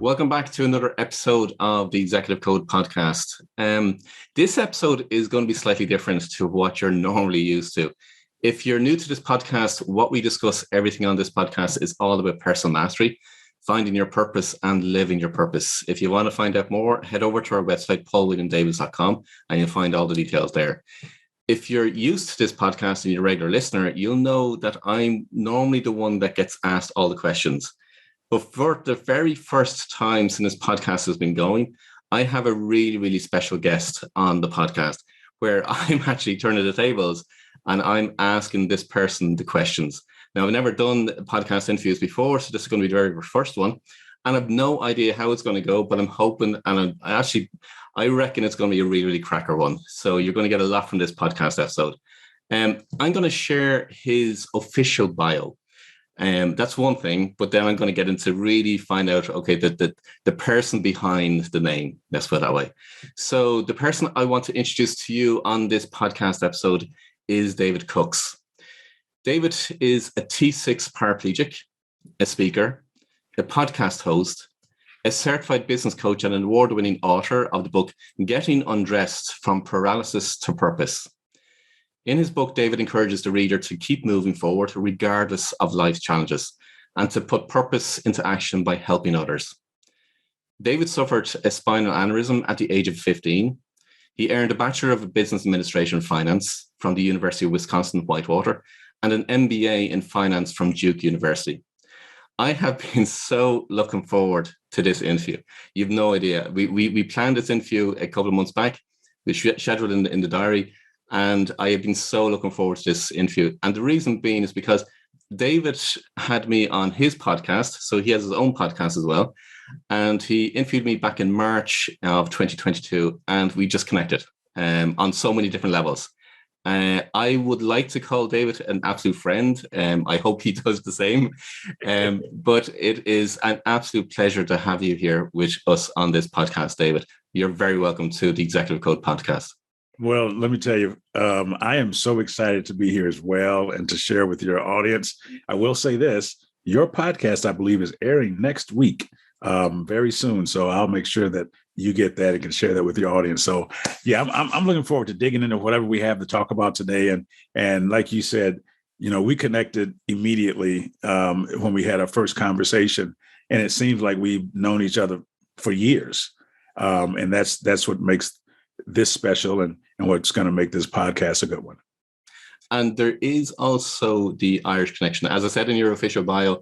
Welcome back to another episode of the Executive Code podcast. This episode is going to be slightly different to what you're normally used to. If you're new to this podcast, what we discuss, everything on this podcast is all about personal mastery, finding your purpose and living your purpose. If you want to find out more, head over to our website, paulwilliamdavis.com, and you'll find all the details there. If you're used to this podcast and you're a regular listener, you'll know that I'm normally the one that gets asked all the questions. But for the very first time since this podcast has been going, I have a really, really special guest on the podcast where I'm actually turning the tables and I'm asking this person the questions. Now, I've never done podcast interviews before, so this is going to be the very first one. And I've no idea how it's going to go, but I'm hoping, and I reckon it's going to be a really, really cracker one. So you're going to get a lot from this podcast episode. I'm going to share his official bio. That's one thing, but then I'm going to get into really find out, okay, the person behind the name, let's put it that way. So the person I want to introduce to you on this podcast episode is David Cooks. David is a T6 paraplegic, a speaker, a podcast host, a certified business coach, and an award-winning author of the book, Getting Undressed, From Paralysis to Purpose. In his book, David encourages the reader to keep moving forward regardless of life's challenges and to put purpose into action by helping others. David suffered a spinal aneurysm at the age of 15. He earned a Bachelor of Business Administration and Finance from the University of Wisconsin-Whitewater and an MBA in Finance from Duke University. I have been so looking forward to this interview. You've no idea. We planned this interview a couple of months back. We scheduled in the diary. And I have been so looking forward to this interview. And the reason being is because David had me on his podcast. So he has his own podcast as well. And he interviewed me back in March of 2022. And we just connected on so many different levels. I would like to call David an absolute friend. I hope he does the same. But it is an absolute pleasure to have you here with us on this podcast, David. You're very welcome to the Executive Code podcast. Well, let me tell you, I am so excited to be here as well and to share with your audience. I will say this, your podcast, I believe, is airing next week, very soon. So I'll make sure that you get that and can share that with your audience. So yeah, I'm looking forward to digging into whatever we have to talk about today. And like you said, you know, we connected immediately when we had our first conversation, and it seems like we've known each other for years. And that's what makes this special and what's going to make this podcast a good one. And there is also the Irish connection. As I said in your official bio,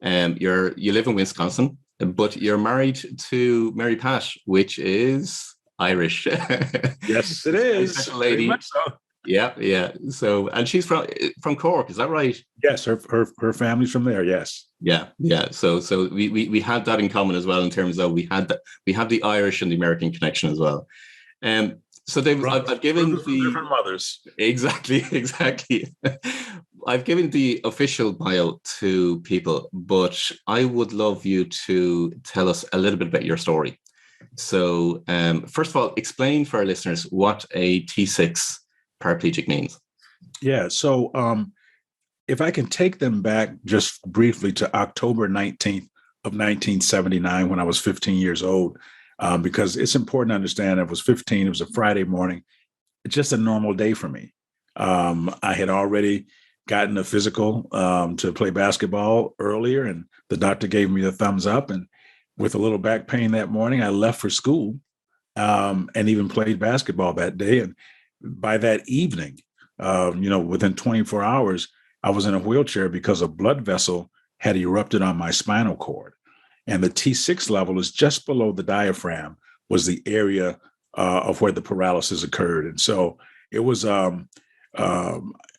you live in Wisconsin, but you're married to Mary Pat, which is Irish. Yes, it is. Lady. So. Yeah. So, and she's from Cork, is that right? Yes, her family's from there. Yes. Yeah. So we had that in common as well in terms of we have the Irish and the American connection as well. So David, I've given the different mothers. Exactly. I've given the official bio to people, but I would love you to tell us a little bit about your story. So, first of all, explain for our listeners what a T6 paraplegic means. Yeah. So, if I can take them back just briefly to October 19th of 1979, when I was 15 years old. Because it's important to understand I was 15, it was a Friday morning, it's just a normal day for me. I had already gotten a physical to play basketball earlier, and the doctor gave me the thumbs up. And with a little back pain that morning, I left for school and even played basketball that day. And by that evening, within 24 hours, I was in a wheelchair because a blood vessel had erupted on my spinal cord. And the T6 level is just below the diaphragm, was the area of where the paralysis occurred. And so it was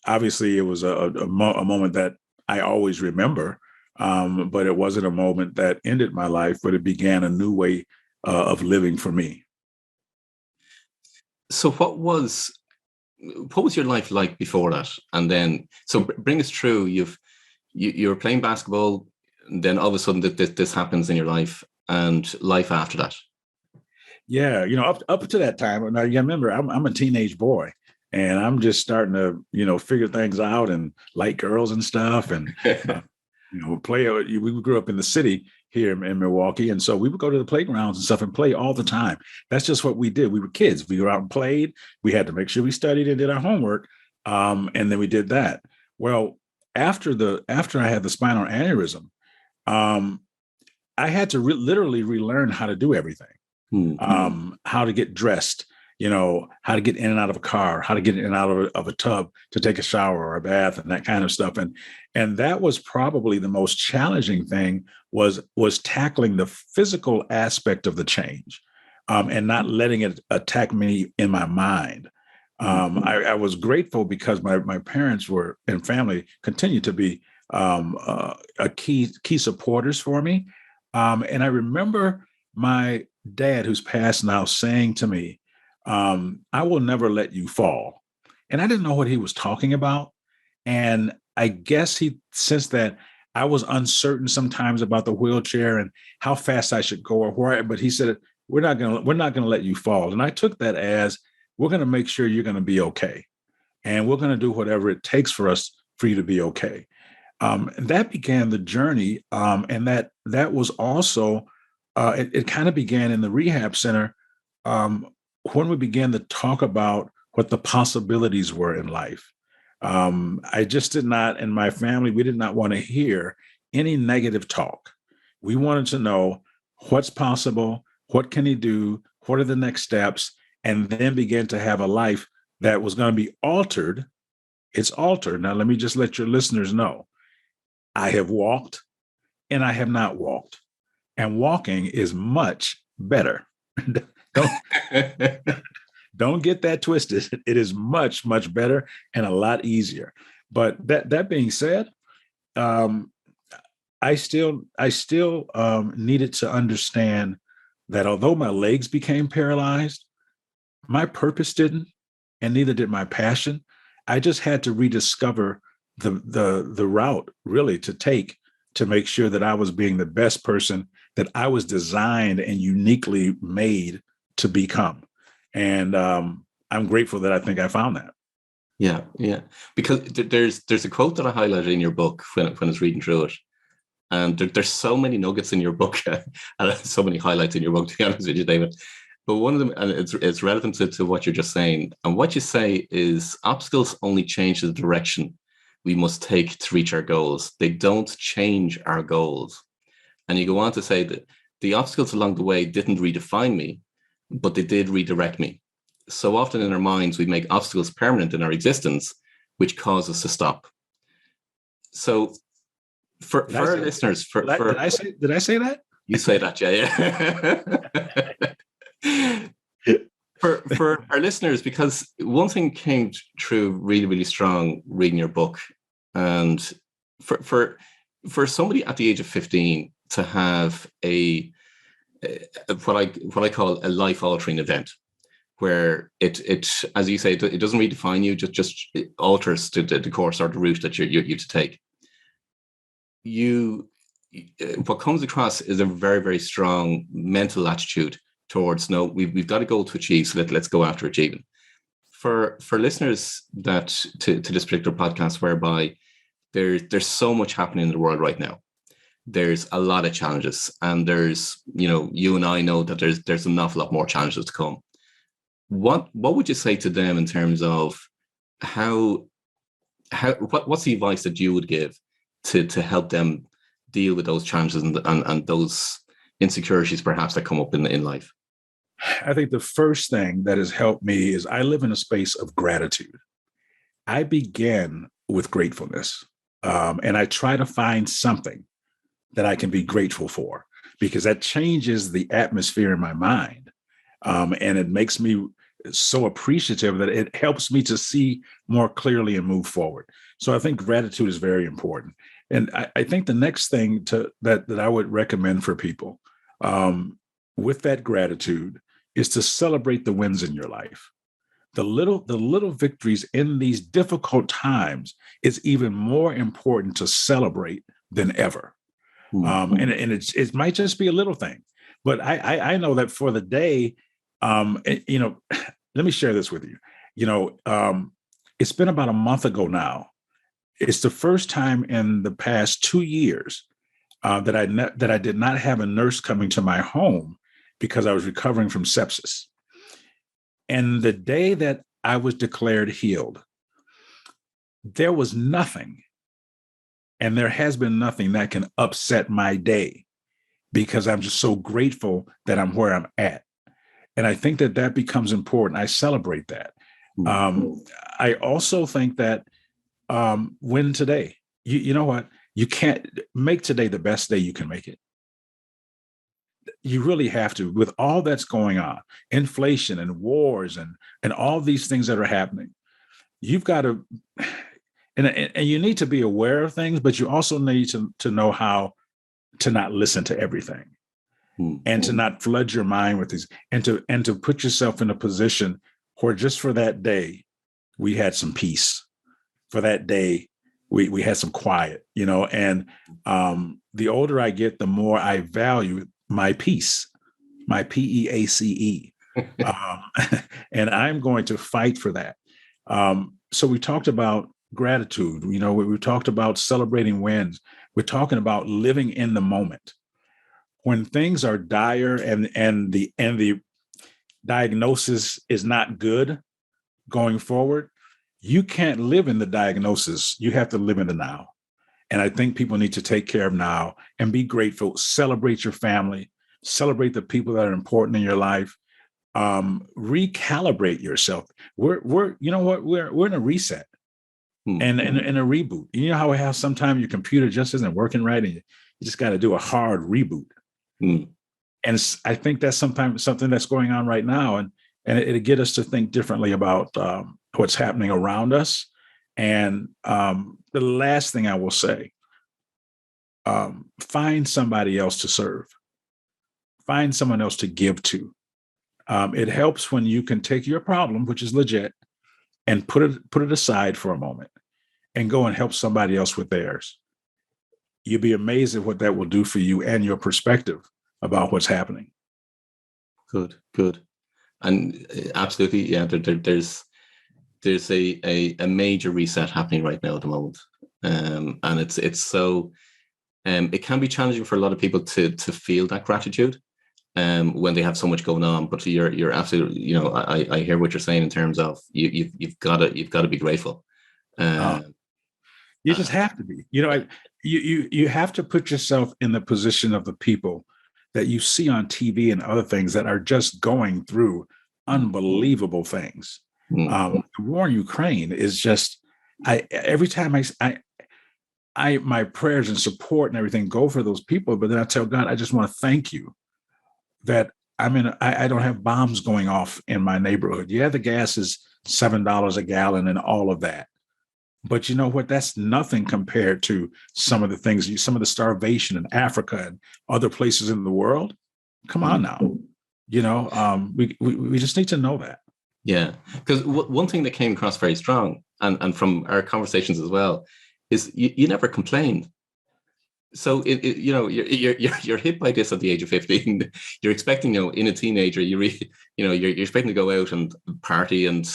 obviously it was a moment that I always remember, but it wasn't a moment that ended my life, but it began a new way of living for me. So what was your life like before that? And then, so bring us through. You were playing basketball. Then all of a sudden this happens in your life and life after that. Yeah. Up to that time, now you remember I'm a teenage boy and I'm just starting to, figure things out and like girls and stuff. And play. We grew up in the city here in Milwaukee, and so we would go to the playgrounds and stuff and play all the time. That's just what we did. We were kids. We were out and played. We had to make sure we studied and did our homework, and then we did that. Well, after I had the spinal aneurysm, I had to literally relearn how to do everything, how to get dressed, how to get in and out of a car, how to get in and out of a tub to take a shower or a bath and that kind of stuff. And that was probably the most challenging thing was tackling the physical aspect of the change, and not letting it attack me in my mind. I was grateful because my parents were and family continued to be a key supporters for me. And I remember my dad, who's passed now, saying to me, I will never let you fall. And I didn't know what he was talking about. And I guess he sensed that I was uncertain sometimes about the wheelchair and how fast I should go or where, but he said, we're not gonna let you fall. And I took that as, we're gonna make sure you're gonna be okay. And we're gonna do whatever it takes for you to be okay. And that began the journey. And that was also, it kind of began in the rehab center, when we began to talk about what the possibilities were in life. I just did not, and my family, we did not want to hear any negative talk. We wanted to know what's possible, what can he do, what are the next steps, and then begin to have a life that was going to be altered. It's altered. Now, let me just let your listeners know. I have walked and I have not walked. And walking is much better. Don't get that twisted. It is much, much better and a lot easier. But that being said, I still needed to understand that although my legs became paralyzed, my purpose didn't, and neither did my passion. I just had to rediscover the route really to take to make sure that I was being the best person that I was designed and uniquely made to become. And I'm grateful that I think I found that. Yeah. Because there's a quote that I highlighted in your book when I was reading through it. And there's so many nuggets in your book and so many highlights in your book, to be honest with you, David. But one of them, and it's relevant to what you're just saying. And what you say is obstacles only change the direction we must take to reach our goals. They don't change our goals. And you go on to say that the obstacles along the way didn't redefine me, but they did redirect me. So often in our minds, we make obstacles permanent in our existence, which cause us to stop. So for our listeners, did I say that? You say that, yeah. For our listeners, because one thing came true really, really strong reading your book, and for somebody at the age of 15 to have what I call a life-altering event, where it as you say, it doesn't redefine you, just it alters the course or the route that you have to take. What comes across is a very, very strong mental attitude towards, no, we've got a goal to achieve, so let's go after achieving. For listeners that to this particular podcast, whereby there's so much happening in the world right now. There's a lot of challenges, and there's, you and I know that there's an awful lot more challenges to come. What would you say to them in terms of what's the advice that you would give to help them deal with those challenges and those insecurities perhaps that come up in life? I think the first thing that has helped me is I live in a space of gratitude. I begin with gratefulness, and I try to find something that I can be grateful for, because that changes the atmosphere in my mind. And it makes me so appreciative that it helps me to see more clearly and move forward. So I think gratitude is very important. And I think the next thing that I would recommend for people with that gratitude is to celebrate the wins in your life. The little victories in these difficult times is even more important to celebrate than ever. And it might just be a little thing, but I know that for the day, let me share this with you. It's been about a month ago now. it's the first time in the past 2 years that I did not have a nurse coming to my home because I was recovering from sepsis. And the day that I was declared healed, there was nothing, and there has been nothing that can upset my day, because I'm just so grateful that I'm where I'm at. And I think that that becomes important. I celebrate that. I also think that win today. You know what? You can't make today the best day you can make it. You really have to, with all that's going on, inflation and wars and all these things that are happening. You've got to, and you need to be aware of things, but you also need to know how to not listen to everything, and to not flood your mind with these, and to put yourself in a position where just for that day we had some peace. For that day we had some quiet, and the older I get, the more I value my peace, my PEACE. And I'm going to fight for that. So we talked about gratitude. We talked about celebrating wins. We're talking about living in the moment. When things are dire and the diagnosis is not good going forward, you can't live in the diagnosis. You have to live in the now. And I think people need to take care of now and be grateful. Celebrate your family. Celebrate the people that are important in your life. Recalibrate yourself. We're you know what? We're in a reset and in a reboot. You know how we have sometimes your computer just isn't working right, and you just got to do a hard reboot. And I think that's sometimes something that's going on right now, and it'll get us to think differently about what's happening around us. And the last thing I will say, find somebody else to serve. Find someone else to give to. It helps when you can take your problem, which is legit, and put it aside for a moment and go and help somebody else with theirs. You'll be amazed at what that will do for you and your perspective about what's happening. Good. And absolutely, yeah, there's a major reset happening right now at the moment. And it's so it can be challenging for a lot of people to feel that gratitude when they have so much going on. But you're absolutely, I hear what you're saying in terms of you've got to be grateful. You just have to be. You have to put yourself in the position of the people that you see on TV and other things that are just going through unbelievable things. The war in Ukraine is just, every time my prayers and support and everything go for those people, but then I tell God, I just want to thank you that I don't have bombs going off in my neighborhood. Yeah, the gas is $7 a gallon and all of that. But you know what? That's nothing compared to some of the things, some of the starvation in Africa and other places in the world. Come on now. We just need to know that. Yeah, because one thing that came across very strong, and from our conversations as well, is you never complained. So you're hit by this at the age of 15. You're expecting, in a teenager, you're expecting to go out and party and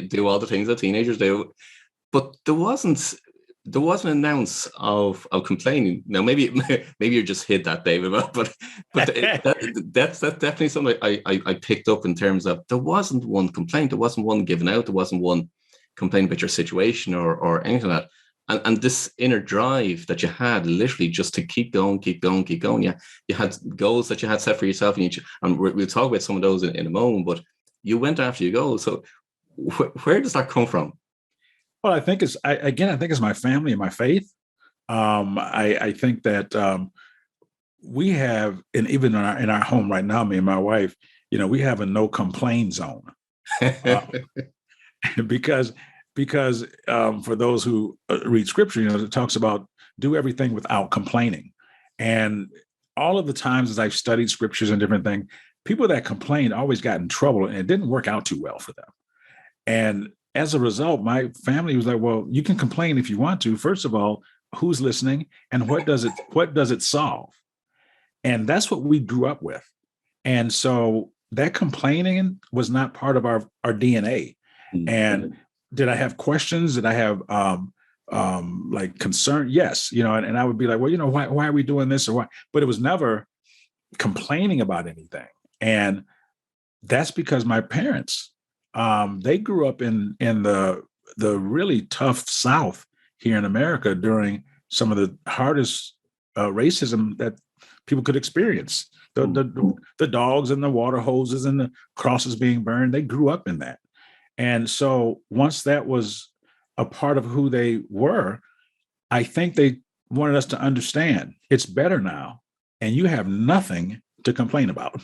do all the things that teenagers do. But there wasn't an ounce of complaining. Now maybe you're just hit that day, but that's definitely something I picked up in terms of there wasn't one complaint, there wasn't one given out, there wasn't one complaint about your situation or anything like that. And this inner drive that you had, literally just to keep going. Yeah, you had goals that you had set for yourself, and we'll talk about some of those in a moment. But you went after your goals. So where does that come from? Well, I think it's my family and my faith. I think that we have, and even in our home right now, me and my wife, we have a no complain zone, because for those who read scripture, it talks about do everything without complaining. And all of the times as I've studied scriptures and different things, people that complained always got in trouble, and it didn't work out too well for them. And as a result, my family was like, well, you can complain if you want to. First of all, who's listening, and what does it solve? And that's what we grew up with. And so that complaining was not part of our DNA. And did I have questions? Did I have like concern. Yes, and I would be like, well, why are we doing this or why? But it was never complaining about anything. And that's because my parents, they grew up in the really tough South here in America during some of the hardest racism that people could experience. The dogs and the water hoses and the crosses being burned, they grew up in that. And so once that was a part of who they were, I think they wanted us to understand it's better now and you have nothing to complain about.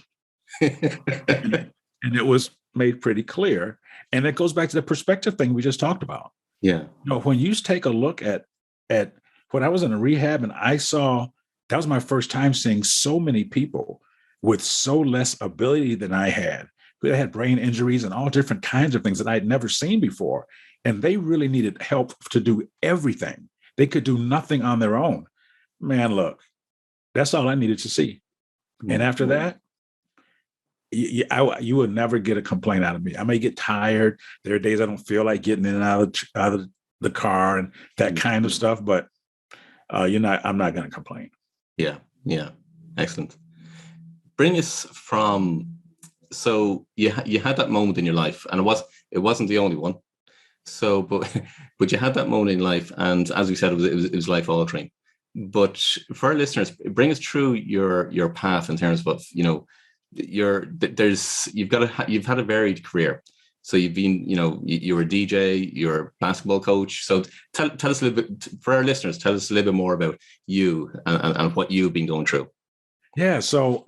And it was made pretty clear. And it goes back to the perspective thing we just talked about. Yeah. When you take a look at when I was in a rehab and I saw, that was my first time seeing so many people with so less ability than I had, who had brain injuries and all different kinds of things that I had never seen before. And they really needed help to do everything. They could do nothing on their own. Man, look, that's all I needed to see. And after that, you would never get a complaint out of me. I may get tired. There are days I don't feel like getting in and out of the car and that kind of stuff, but I'm not going to complain. Yeah. Yeah. Excellent. Bring us from, so you had that moment in your life, and it wasn't the only one. So, but you had that moment in life, and as we said, it was life altering. But for our listeners, bring us through your path in terms of, you've had a varied career. So you've been, you were a DJ, you're a basketball coach. So tell us a little bit, for our listeners, tell us a little bit more about you and what you've been going through. Yeah. So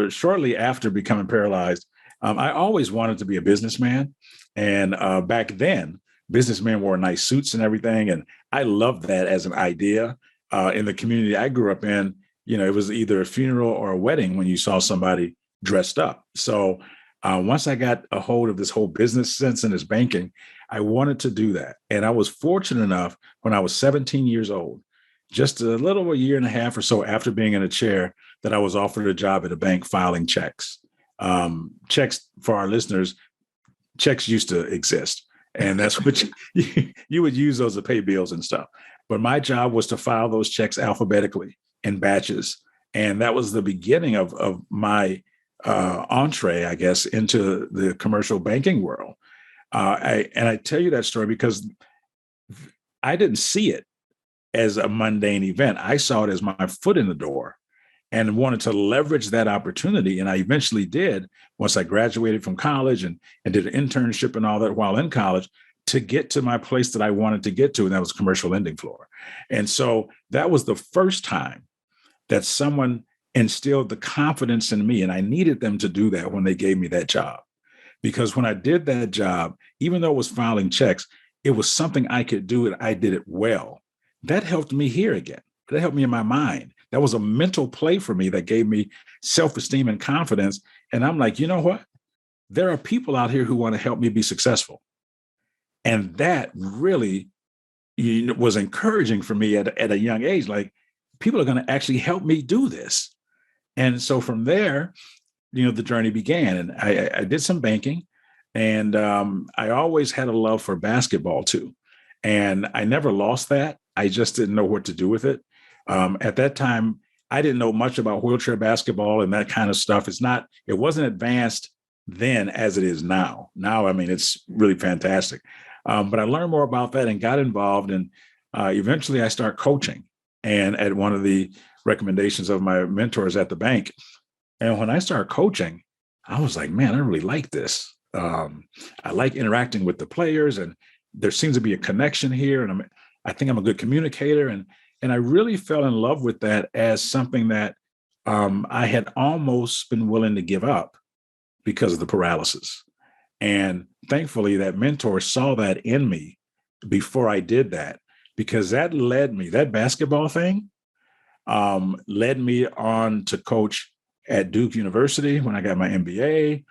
shortly after becoming paralyzed, I always wanted to be a businessman. And back then, businessmen wore nice suits and everything. And I loved that as an idea. In the community I grew up in, it was either a funeral or a wedding when you saw somebody dressed up. So once I got a hold of this whole business sense and this banking, I wanted to do that. And I was fortunate enough when I was 17 years old, just a little over a year and a half or so after being in a chair, that I was offered a job at a bank filing checks. Checks, for our listeners, checks used to exist. And that's what you would use those to pay bills and stuff. But my job was to file those checks alphabetically in batches. And that was the beginning of my entree, I guess, into the commercial banking world. I tell you that story because I didn't see it as a mundane event. I saw it as my foot in the door and wanted to leverage that opportunity. And I eventually did once I graduated from college and did an internship and all that while in college to get to my place that I wanted to get to, and that was commercial lending floor. And so that was the first time that someone instilled the confidence in me, and I needed them to do that when they gave me that job. Because when I did that job, even though it was filing checks, it was something I could do and I did it well. That helped me hear again. That helped me in my mind. That was a mental play for me that gave me self-esteem and confidence. And I'm like, you know what? There are people out here who want to help me be successful. And that really was encouraging for me at a young age. Like, people are going to actually help me do this. And so from there, the journey began. And I did some banking, and I always had a love for basketball too. And I never lost that. I just didn't know what to do with it. At that time, I didn't know much about wheelchair basketball and that kind of stuff. It wasn't advanced then as it is now. Now, I mean, it's really fantastic. But I learned more about that and got involved. And eventually I started coaching, and at one of the recommendations of my mentors at the bank. And when I started coaching, I was like, man, I really like this. I like interacting with the players, and there seems to be a connection here. And I think I'm a good communicator. And I really fell in love with that as something that I had almost been willing to give up because of the paralysis. And thankfully, that mentor saw that in me before I did that, because that basketball thing led me on to coach at Duke University when I got my MBA,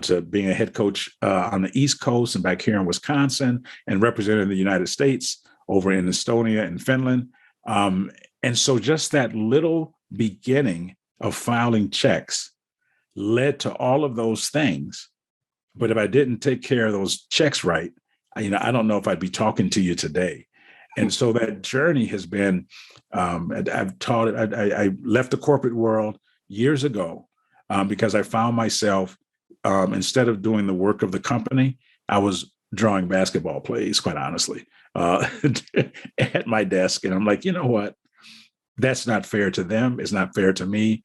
to being a head coach on the East Coast and back here in Wisconsin, and representing the United States over in Estonia and Finland. And so just that little beginning of filing checks led to all of those things. But if I didn't take care of those checks right, I don't know if I'd be talking to you today. And so that journey has been, I've taught it. I left the corporate world years ago because I found myself, instead of doing the work of the company, I was drawing basketball plays, quite honestly, at my desk. And I'm like, you know what? That's not fair to them. It's not fair to me.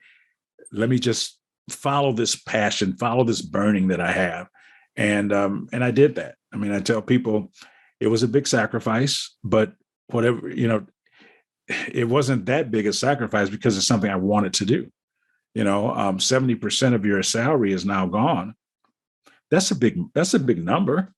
Let me just follow this passion, follow this burning that I have. And I did that. I mean, I tell people it was a big sacrifice, but whatever, it wasn't that big a sacrifice because it's something I wanted to do. 70% of your salary is now gone. That's a big number.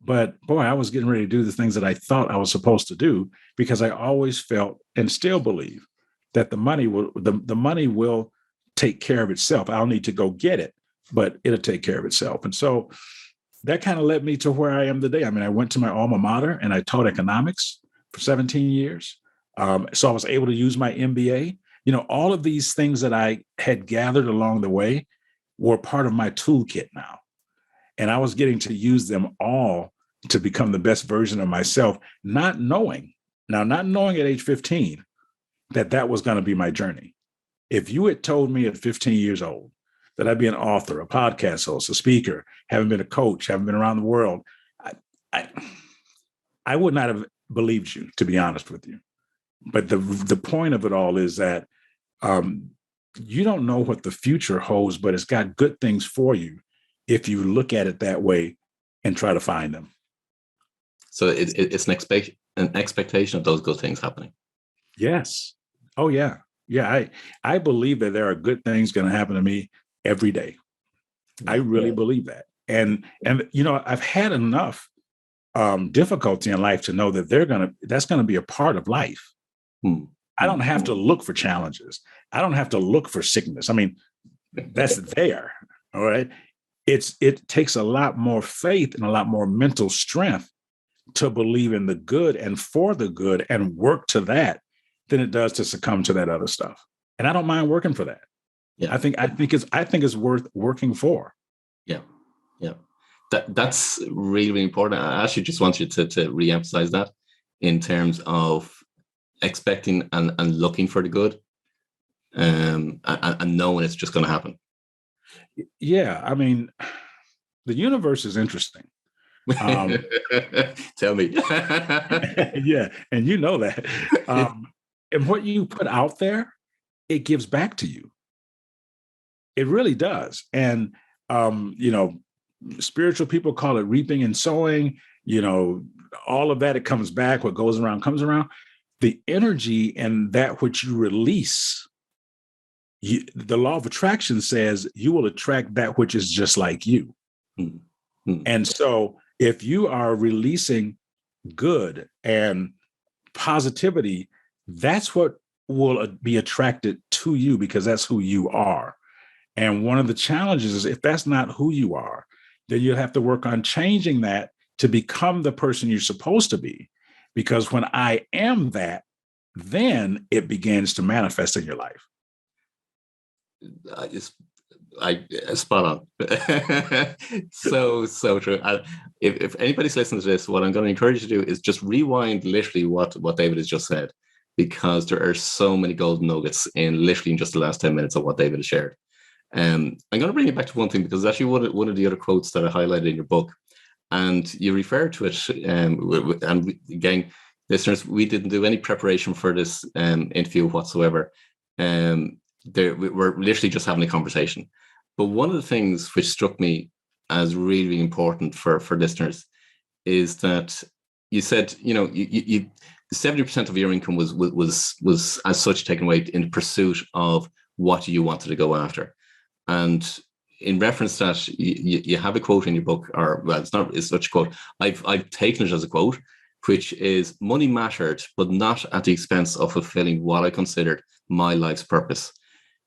But boy, I was getting ready to do the things that I thought I was supposed to do because I always felt and still believe that the money will take care of itself. I'll need to go get it, but it'll take care of itself. And so that kind of led me to where I am today. I mean, I went to my alma mater and I taught economics for 17 years. So I was able to use my MBA. All of these things that I had gathered along the way were part of my toolkit now. And I was getting to use them all to become the best version of myself, not knowing at age 15 that was going to be my journey. If you had told me at 15 years old that I'd be an author, a podcast host, a speaker, haven't been a coach, haven't been around the world, I would not have believed you, to be honest with you. But the point of it all is that you don't know what the future holds, but it's got good things for you if you look at it that way and try to find them. So it's an expectation of those good things happening. Yes. Oh, yeah. Yeah. I believe that there are good things going to happen to me every day. I really believe that. And I've had enough difficulty in life to know that that's going to be a part of life. I don't have to look for challenges. I don't have to look for sickness. I mean, that's there. All right. It takes a lot more faith and a lot more mental strength to believe in the good and for the good and work to that than it does to succumb to that other stuff. And I don't mind working for that. Yeah. I think it's worth working for. Yeah. Yeah. That's really, really important. I actually just want you to reemphasize that in terms of expecting and looking for the good, and knowing it's just going to happen. Yeah. I mean, the universe is interesting. Tell me. Yeah. And you know that. And what you put out there, it gives back to you. It really does. And, spiritual people call it reaping and sowing, all of that, it comes back. What goes around comes around. The energy and that which you release, the law of attraction says you will attract that which is just like you. Mm-hmm. And so if you are releasing good and positivity, that's what will be attracted to you because that's who you are. And one of the challenges is if that's not who you are, then you'll have to work on changing that to become the person you're supposed to be. Because when I am that, then it begins to manifest in your life. Spot on. So true. If anybody's listening to this, what I'm going to encourage you to do is just rewind literally what David has just said, because there are so many golden nuggets in just the last 10 minutes of what David has shared. I'm going to bring you back to one thing, because actually one of the other quotes that I highlighted in your book, and you refer to it, and again, listeners, we didn't do any preparation for this interview whatsoever. We're literally just having a conversation. But one of the things which struck me as really, really important for listeners is that you said, you 70% of your income was as such taken away in pursuit of what you wanted to go after. And in reference to that, you have a quote in your book, it's such a quote. I've taken it as a quote, which is, money mattered, but not at the expense of fulfilling what I considered my life's purpose.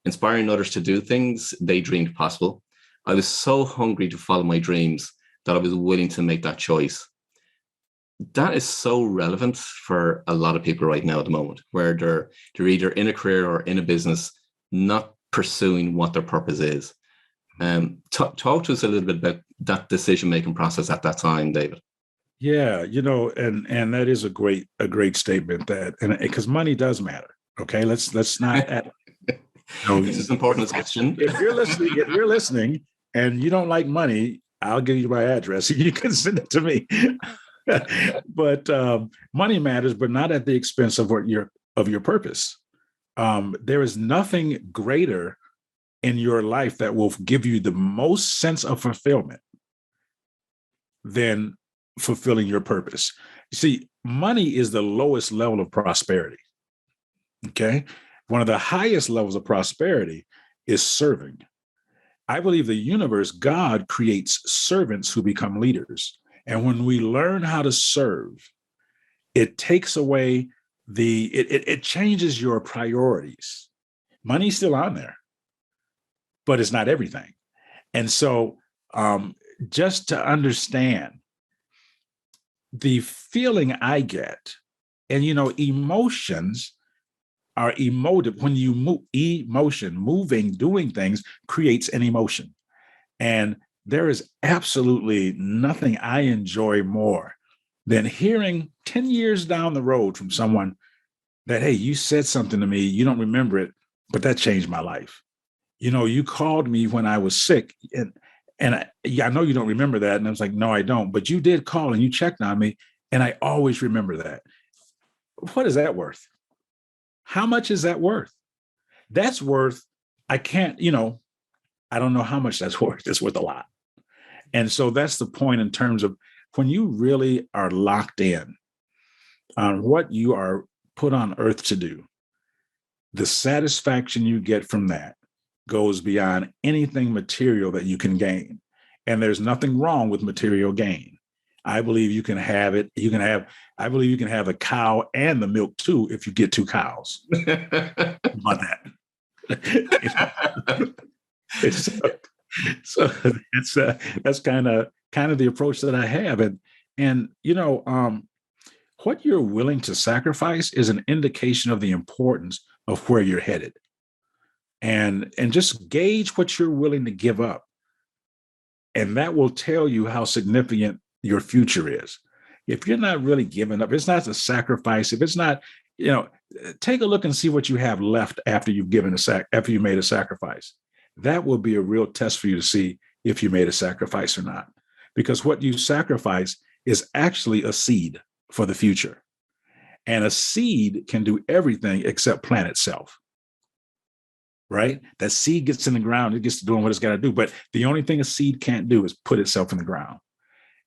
Inspiring others to do things they dreamed possible. I was so hungry to follow my dreams that I was willing to make that choice. That is so relevant for a lot of people right now at the moment, where they're either in a career or in a business, not pursuing what their purpose is. Talk to us a little bit about that decision-making process at that time, David. Yeah, and that is a great statement, that, and because money does matter. Okay, let's not at This is important discussion. if you're listening and you don't like money, I'll give you my address. You can send it to me. But money matters, but not at the expense of your purpose. There is nothing greater in your life that will give you the most sense of fulfillment than fulfilling your purpose. You see, money is the lowest level of prosperity. Okay. One of the highest levels of prosperity is serving. I believe the universe, God creates servants who become leaders. And when we learn how to serve, it takes away it changes your priorities. Money's still on there, but it's not everything. And so just to understand the feeling I get, and emotions are emotive. When you move, moving, doing things creates an emotion. And there is absolutely nothing I enjoy more than hearing 10 years down the road from someone that, hey, you said something to me, you don't remember it, but that changed my life. You called me when I was sick, and I know you don't remember that. And I was like, no, I don't. But you did call and you checked on me, and I always remember that. What is that worth? How much is that worth? That's worth, I can't, I don't know how much that's worth. It's worth a lot. And so that's the point in terms of when you really are locked in on what you are put on earth to do, the satisfaction you get from that goes beyond anything material that you can gain. And there's nothing wrong with material gain. I believe you can have it. I believe you can have a cow and the milk too if you get two cows. About that. So that's kind of the approach that I have. And what you're willing to sacrifice is an indication of the importance of where you're headed. And just gauge what you're willing to give up. And that will tell you how significant your future is. If you're not really giving up, it's not a sacrifice. If it's not, take a look and see what you have left after you've after you made a sacrifice. That will be a real test for you to see if you made a sacrifice or not. Because what you sacrifice is actually a seed for the future. And a seed can do everything except plant itself. Right? That seed gets in the ground, it gets to doing what it's got to do. But the only thing a seed can't do is put itself in the ground.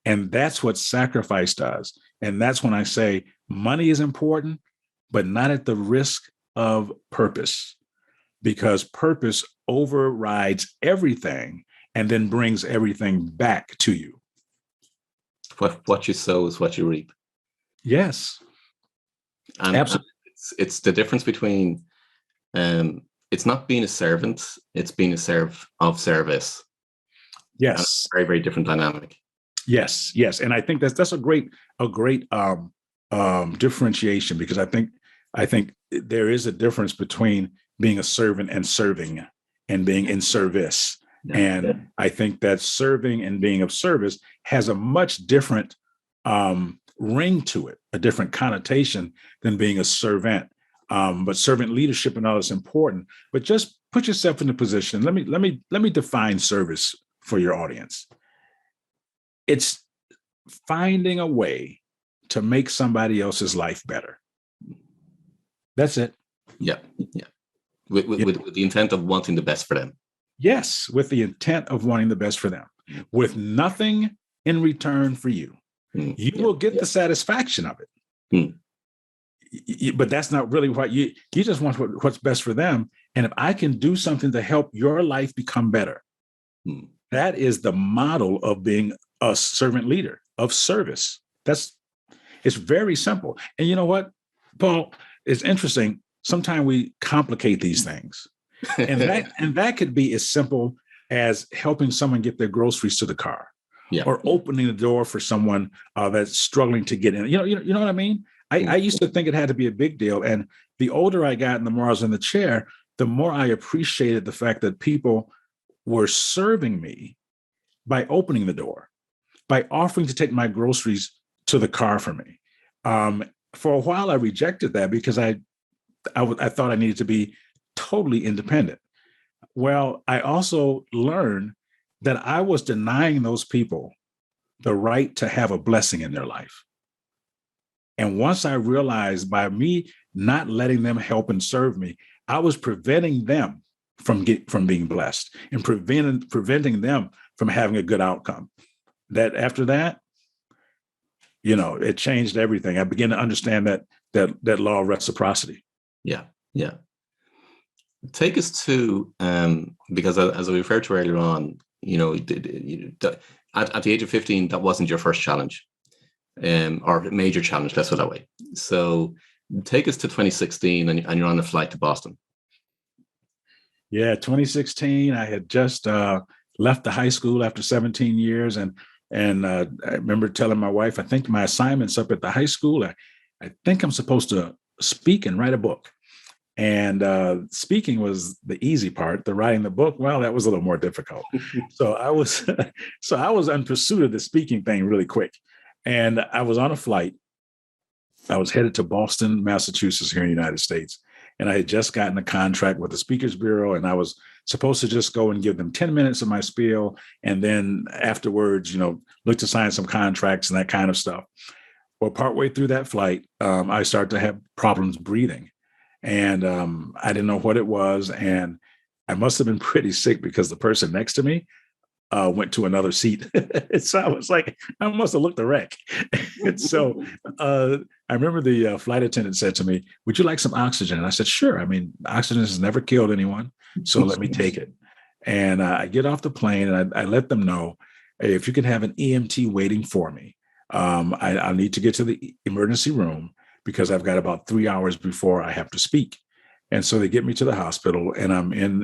And that's what sacrifice does. And that's when I say money is important, but not at the risk of purpose, because purpose overrides everything and then brings everything back to you. What you sow is what you reap. Yes. And absolutely. It's the difference between it's not being a servant, it's being a of service. Yes. Very, very different dynamic. Yes. And I think that's a great differentiation, because I think there is a difference between being a servant and serving and being in service. Yeah. And I think that serving and being of service has a much different ring to it, a different connotation than being a servant. But servant leadership and all is important. But just put yourself in the position. Let me define service for your audience. It's finding a way to make somebody else's life better. That's it. Yeah. With the intent of wanting the best for them. Yes, with the intent of wanting the best for them, with nothing in return for you. You will get the satisfaction of it. But that's not really what you just want what's best for them. And if I can do something to help your life become better, that is the model of being a servant leader, of service. It's very simple. And you know what, Paul, it's interesting. Sometimes we complicate these things. And that could be as simple as helping someone get their groceries to the car, or opening the door for someone that's struggling to get in. You know what I mean? I used to think it had to be a big deal. And the older I got and the more I was in the chair, the more I appreciated the fact that people were serving me by opening the door, by offering to take my groceries to the car for me. For a while, I rejected that because I thought I needed to be totally independent. Well, I also learned that I was denying those people the right to have a blessing in their life. And once I realized by me not letting them help and serve me, I was preventing them from being blessed and preventing them from having a good outcome. That after that, it changed everything. I began to understand that law of reciprocity. Yeah, yeah. Take us to because as I referred to earlier on, at the age of 15, that wasn't your first challenge, or major challenge. Let's put it that way. So take us to 2016, and you're on a flight to Boston. Yeah, 2016. I had just left the high school after 17 years, and I remember telling my wife, I think my assignment's up at the high school. I think I'm supposed to speak and write a book. And speaking was the easy part. The writing the book, well, that was a little more difficult. So I was in pursuit of the speaking thing really quick. And I was on a flight. I was headed to Boston, Massachusetts, here in the United States. And I had just gotten a contract with the Speakers Bureau, and I was supposed to just go and give them 10 minutes of my spiel. And then afterwards, look to sign some contracts and that kind of stuff. Well, partway through that flight, I started to have problems breathing. And I didn't know what it was. And I must have been pretty sick because the person next to me went to another seat. So I was like, I must have looked a wreck. And so I remember the flight attendant said to me, would you like some oxygen? And I said, sure. I mean, oxygen has never killed anyone. So let me take it. And I get off the plane and I let them know, hey, if you can have an EMT waiting for me, I need to get to the emergency room, because I've got about 3 hours before I have to speak. And so they get me to the hospital, and I'm in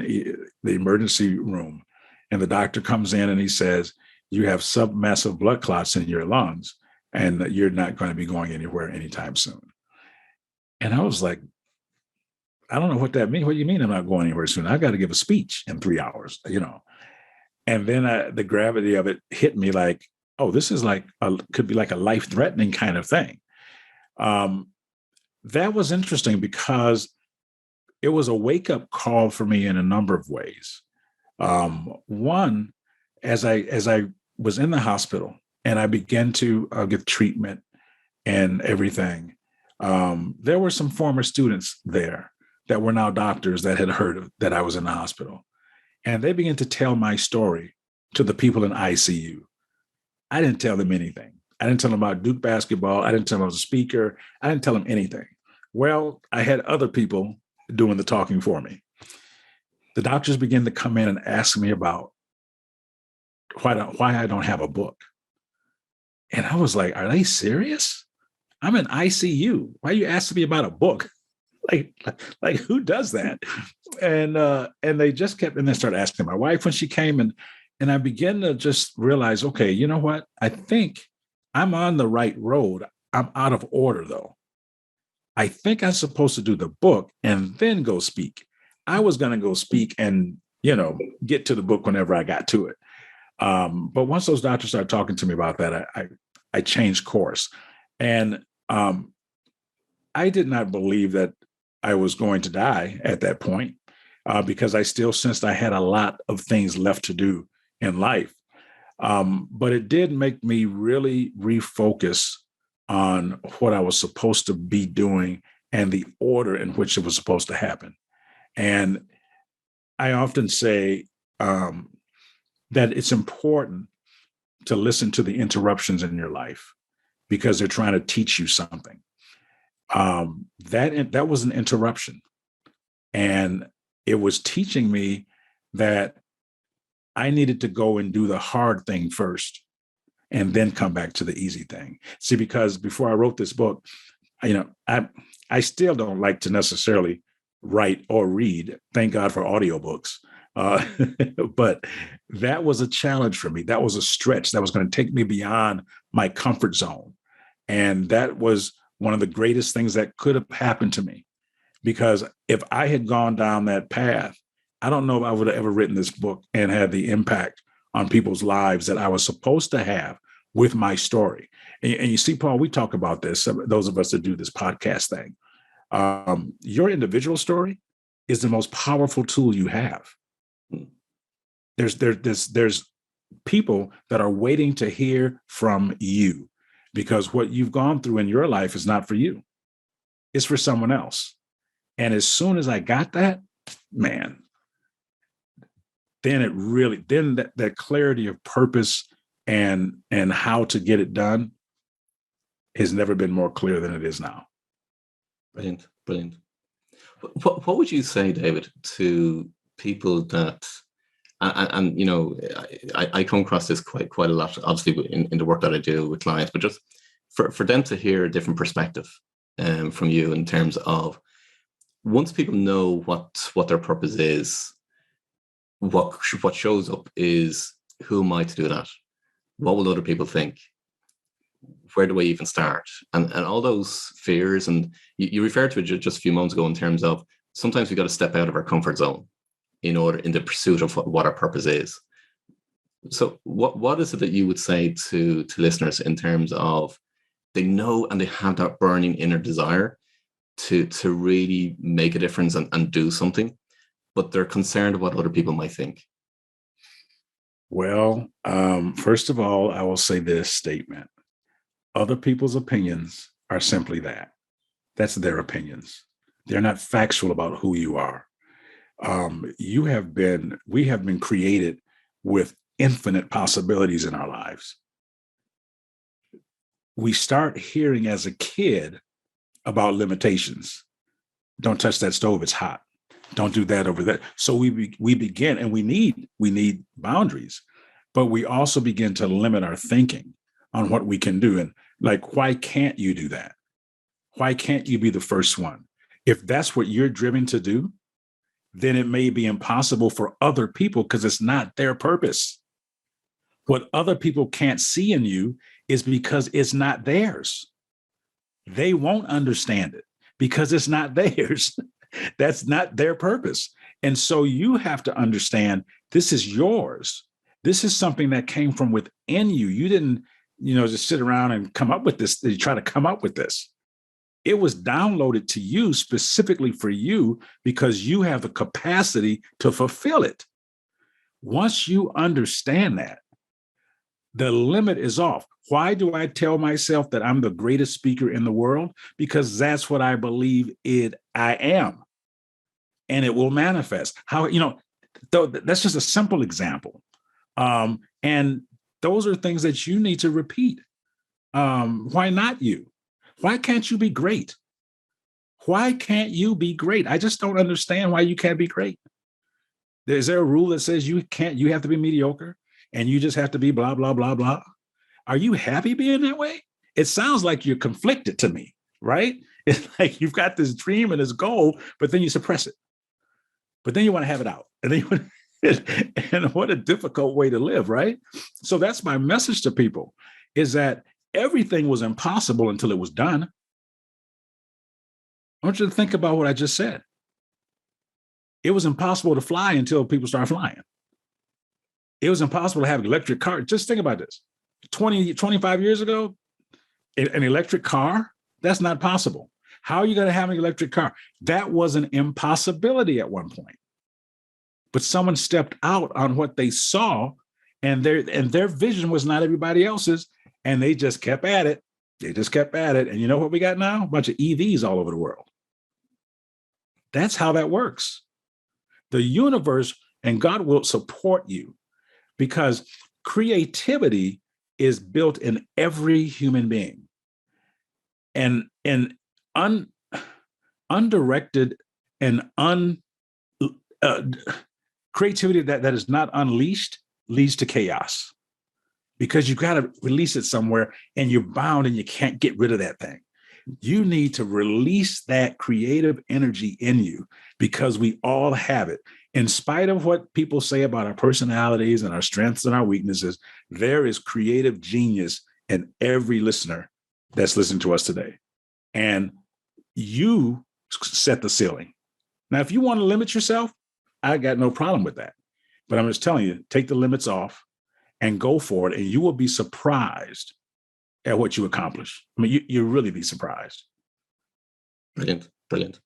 the emergency room. And the doctor comes in and he says, you have submassive blood clots in your lungs, and you're not going to be going anywhere anytime soon. And I was like, I don't know what that means. What do you mean I'm not going anywhere soon? I've got to give a speech in 3 hours, And then the gravity of it hit me like, oh, this is could be like a life-threatening kind of thing. That was interesting because it was a wake-up call for me in a number of ways. One, as I was in the hospital and I began to get treatment and everything, there were some former students there that were now doctors that had heard that I was in the hospital. And they began to tell my story to the people in ICU. I didn't tell them anything. I didn't tell them about Duke basketball. I didn't tell them I was a speaker. I didn't tell them anything. Well, I had other people doing the talking for me. The doctors began to come in and ask me about why I don't have a book. And I was like, are they serious? I'm in ICU. Why are you asking me about a book? Like who does that? And they just kept, and they started asking my wife when she came, and I began to just realize, okay, you know what? I think I'm on the right road. I'm out of order though. I think I'm supposed to do the book and then go speak. I was going to go speak and, get to the book whenever I got to it. But once those doctors started talking to me about that, I changed course. And I did not believe that I was going to die at that point because I still sensed I had a lot of things left to do in life. But it did make me really refocus on what I was supposed to be doing and the order in which it was supposed to happen. And I often say that it's important to listen to the interruptions in your life because they're trying to teach you something. That was an interruption. And it was teaching me that I needed to go and do the hard thing first and then come back to the easy thing. See, because before I wrote this book, I still don't like to necessarily write or read. Thank God for audiobooks. But that was a challenge for me. That was a stretch that was going to take me beyond my comfort zone. And that was one of the greatest things that could have happened to me. Because if I had gone down that path, I don't know if I would have ever written this book and had the impact on people's lives that I was supposed to have with my story. And you see, Paul, we talk about this, those of us that do this podcast thing. Your individual story is the most powerful tool you have. There's people that are waiting to hear from you, because what you've gone through in your life is not for you. It's for someone else. And as soon as I got that, man, then that clarity of purpose and how to get it done has never been more clear than it is now. Brilliant. What would you say, David, to people that, and you know, I come across this quite a lot, obviously in the work that I do with clients, but just for them to hear a different perspective from you in terms of, once people know what their purpose is, what shows up is, who am I to do that? What will other people think? Where do I even start? And all those fears, and you referred to it just a few moments ago in terms of, sometimes we got to step out of our comfort zone in the pursuit of what our purpose is. So what is it that you would say to listeners in terms of, they know and they have that burning inner desire to really make a difference and do something, but they're concerned what other people might think? Well, first of all, I will say this statement. Other people's opinions are simply that. That's their opinions. They're not factual about who you are. We have been created with infinite possibilities in our lives. We start hearing as a kid about limitations. Don't touch that stove, it's hot. Don't do that over there. So we begin, and we need boundaries, but we also begin to limit our thinking on what we can do. And like, why can't you do that? Why can't you be the first one? If that's what you're driven to do, then it may be impossible for other people because it's not their purpose. What other people can't see in you is because it's not theirs. They won't understand it because it's not theirs. That's not their purpose. And so you have to understand, this is yours. This is something that came from within you. You didn't, just sit around and come up with this. You try to come up with this. It was downloaded to you specifically for you because you have the capacity to fulfill it. Once you understand that, the limit is off. Why do I tell myself that I'm the greatest speaker in the world? Because that's what I believe I am. And it will manifest. That's just a simple example. And those are things that you need to repeat. Why not you? Why can't you be great? Why can't you be great? I just don't understand why you can't be great. Is there a rule that says you have to be mediocre and you just have to be blah, blah, blah, blah? Are you happy being that way? It sounds like you're conflicted to me, right? It's like you've got this dream and this goal, but then you suppress it. But then you want to have it out. And then and what a difficult way to live, right? So that's my message to people, is that everything was impossible until it was done. I want you to think about what I just said. It was impossible to fly until people started flying. It was impossible to have an electric car. Just think about this. 25 years ago, an electric car, that's not possible. How are you going to have an electric car? That was an impossibility at one point. But someone stepped out on what they saw, and their vision was not everybody else's, and they just kept at it. And you know what we got now? A bunch of EVs all over the world. That's how that works. The universe and God will support you, because creativity is built in every human being. And undirected and creativity that is not unleashed leads to chaos, because you've got to release it somewhere and you're bound and you can't get rid of that thing. You need to release that creative energy in you, because we all have it. In spite of what people say about our personalities and our strengths and our weaknesses, there is creative genius in every listener that's listening to us today. And you set the ceiling. Now, if you want to limit yourself, I got no problem with that. But I'm just telling you, take the limits off and go for it. And you will be surprised at what you accomplish. I mean, you'll really be surprised. Brilliant, brilliant.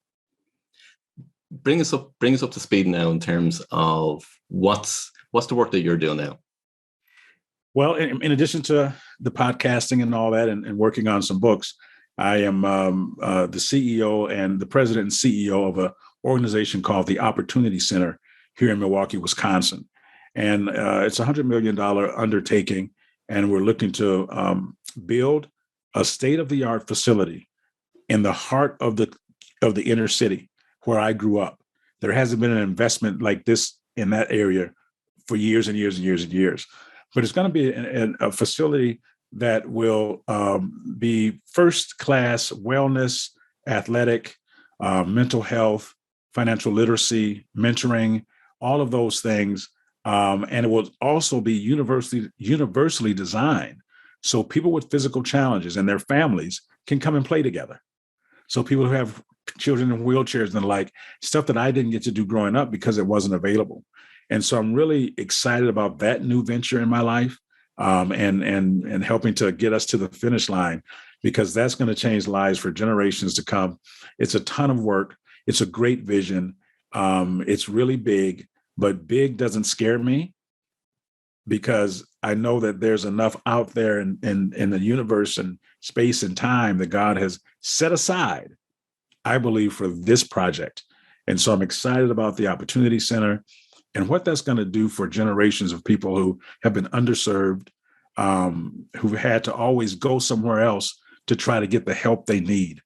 Bring us up to speed now in terms of what's the work that you're doing now. Well, in addition to the podcasting and all that, and working on some books, I am the CEO and the president and CEO of an organization called the Opportunity Center here in Milwaukee, Wisconsin. And it's a $100 million undertaking. And we're looking to build a state-of-the-art facility in the heart of the inner city where I grew up. There hasn't been an investment like this in that area for years and years and years and years. But it's going to be a facility that will be first-class wellness, athletic, mental health, financial literacy, mentoring, all of those things. And it will also be universally designed so people with physical challenges and their families can come and play together. So people who have children in wheelchairs and the like, stuff that I didn't get to do growing up because it wasn't available. And so I'm really excited about that new venture in my life, and helping to get us to the finish line, because that's going to change lives for generations to come. It's a ton of work. It's a great vision. It's really big, but big doesn't scare me because I know that there's enough out there in the universe and space and time that God has set aside, I believe, for this project. And so I'm excited about the Opportunity Center and what that's going to do for generations of people who have been underserved, who've had to always go somewhere else to try to get the help they need.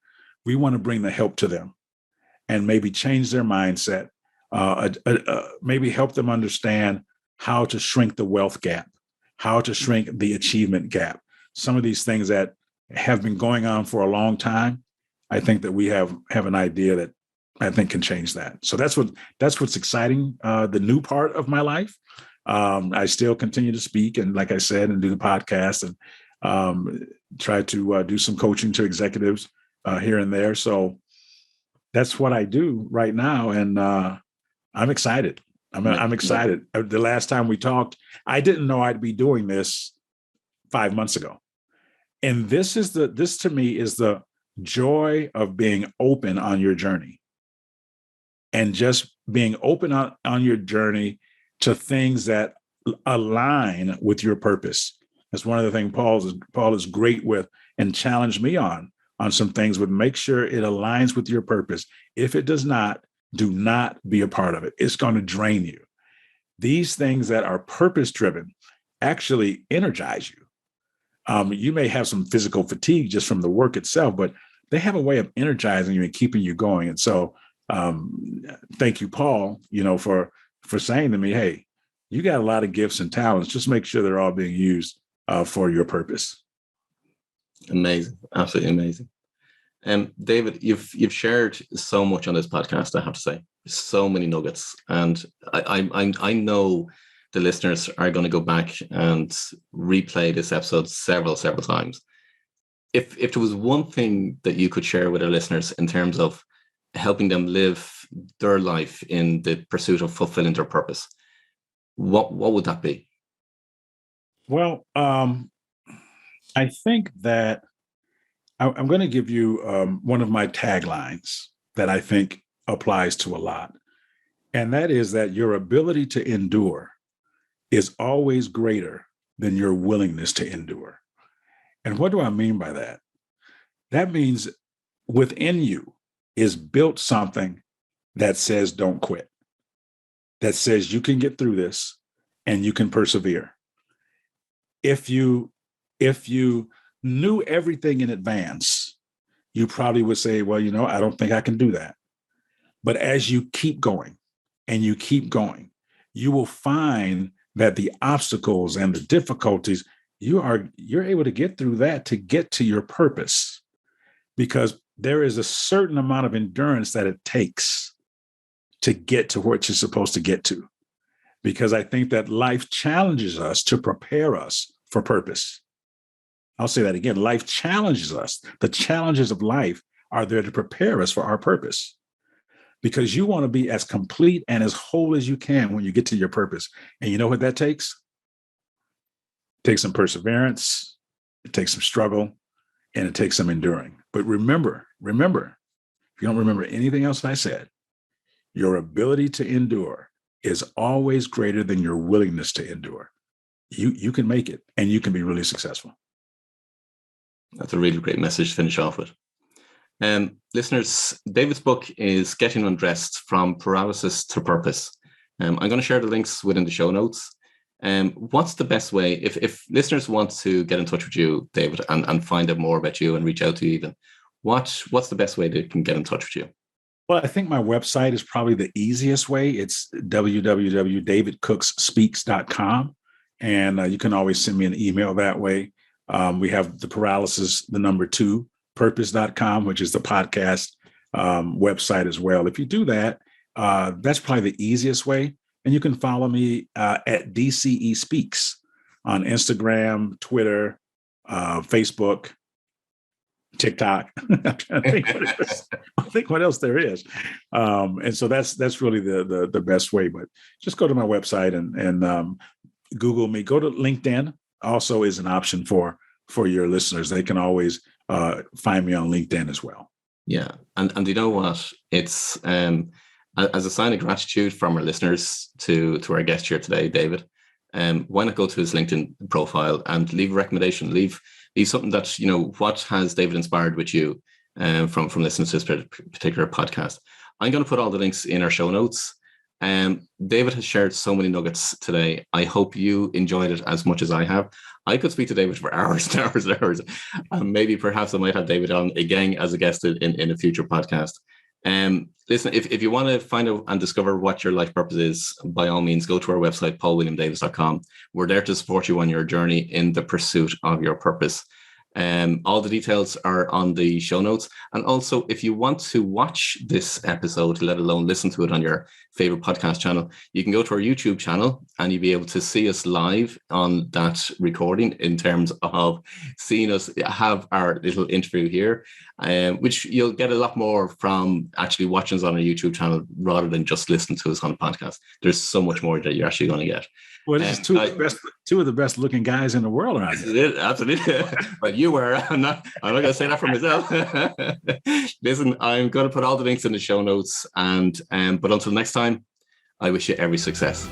We want to bring the help to them and maybe change their mindset, maybe help them understand how to shrink the wealth gap, how to shrink the achievement gap. Some of these things that have been going on for a long time, I think that we have an idea that I think can change that. So that's what's exciting. The new part of my life. I still continue to speak and, like I said, and do the podcast and try to do some coaching to executives here and there. So that's what I do right now, and I'm excited. I'm excited. The last time we talked, I didn't know I'd be doing this 5 months ago, and this to me is the joy of being open on your journey. And just being open on your journey to things that align with your purpose. That's one of the things Paul is great with and challenged me on some things, but make sure it aligns with your purpose. If it does not, do not be a part of it. It's going to drain you. These things that are purpose-driven actually energize you. You may have some physical fatigue just from the work itself, but they have a way of energizing you and keeping you going. And so thank you, Paul, for saying to me, hey, you got a lot of gifts and talents. Just make sure they're all being used for your purpose. Amazing. Absolutely amazing. David, you've shared so much on this podcast, I have to say. So many nuggets. And I know the listeners are going to go back and replay this episode several times. If there was one thing that you could share with our listeners in terms of helping them live their life in the pursuit of fulfilling their purpose, what would that be? Well, I think that I'm going to give you one of my taglines that I think applies to a lot. And that is that your ability to endure is always greater than your willingness to endure. And what do I mean by that? That means within you is built something that says don't quit, that says you can get through this and you can persevere. If you knew everything in advance, you probably would say, well, I don't think I can do that. But as you keep going and you keep going, you will find that the obstacles and the difficulties, you're able to get through that to get to your purpose, because there is a certain amount of endurance that it takes to get to what you're supposed to get to. Because I think that life challenges us to prepare us for purpose. I'll say that again. Life challenges us. The challenges of life are there to prepare us for our purpose, because you want to be as complete and as whole as you can when you get to your purpose. And you know what that takes? takes some perseverance, it takes some struggle, and it takes some enduring. But remember, if you don't remember anything else I said, your ability to endure is always greater than your willingness to endure. You can make it, and you can be really successful. That's a really great message to finish off with. Listeners, David's book is Getting Undressed, From Paralysis to Purpose. I'm going to share the links within the show notes. What's the best way, if listeners want to get in touch with you, David, and find out more about you and reach out to you even, what's the best way they can get in touch with you? Well, I think my website is probably the easiest way. It's www.davidcooksspeaks.com. And you can always send me an email that way. We have the Paralysis, the number 2, purpose.com, which is the podcast website as well. If you do that, that's probably the easiest way. And you can follow me at DCE Speaks on Instagram, Twitter, Facebook, TikTok. I'm trying to think what else there is. And so that's really the best way. But just go to my website and Google me. Go to LinkedIn. Also is an option for your listeners. They can always find me on LinkedIn as well. Yeah, and you know what? It's as a sign of gratitude from our listeners to our guest here today, David. Why not go to his LinkedIn profile and leave a recommendation? Leave something that, what has David inspired with you from listening to this particular podcast. I'm going to put all the links in our show notes. David has shared so many nuggets today. I hope you enjoyed it as much as I have. I could speak to David for hours and hours and hours. Maybe perhaps I might have David on again as a guest in a future podcast. Listen, if you want to find out and discover what your life purpose is, by all means, go to our website, paulwilliamdavis.com. We're there to support you on your journey in the pursuit of your purpose. All the details are on the show notes. And also, if you want to watch this episode, let alone listen to it on your favorite podcast channel, you can go to our YouTube channel and you'll be able to see us live on that recording, in terms of seeing us have our little interview here, which you'll get a lot more from actually watching us on our YouTube channel rather than just listening to us on a podcast. There's so much more that you're actually going to get. Well, this is two of the best looking guys in the world around here. Absolutely. But you were. I'm not going to say that for myself. Listen, I'm going to put all the links in the show notes. But until next time, I wish you every success.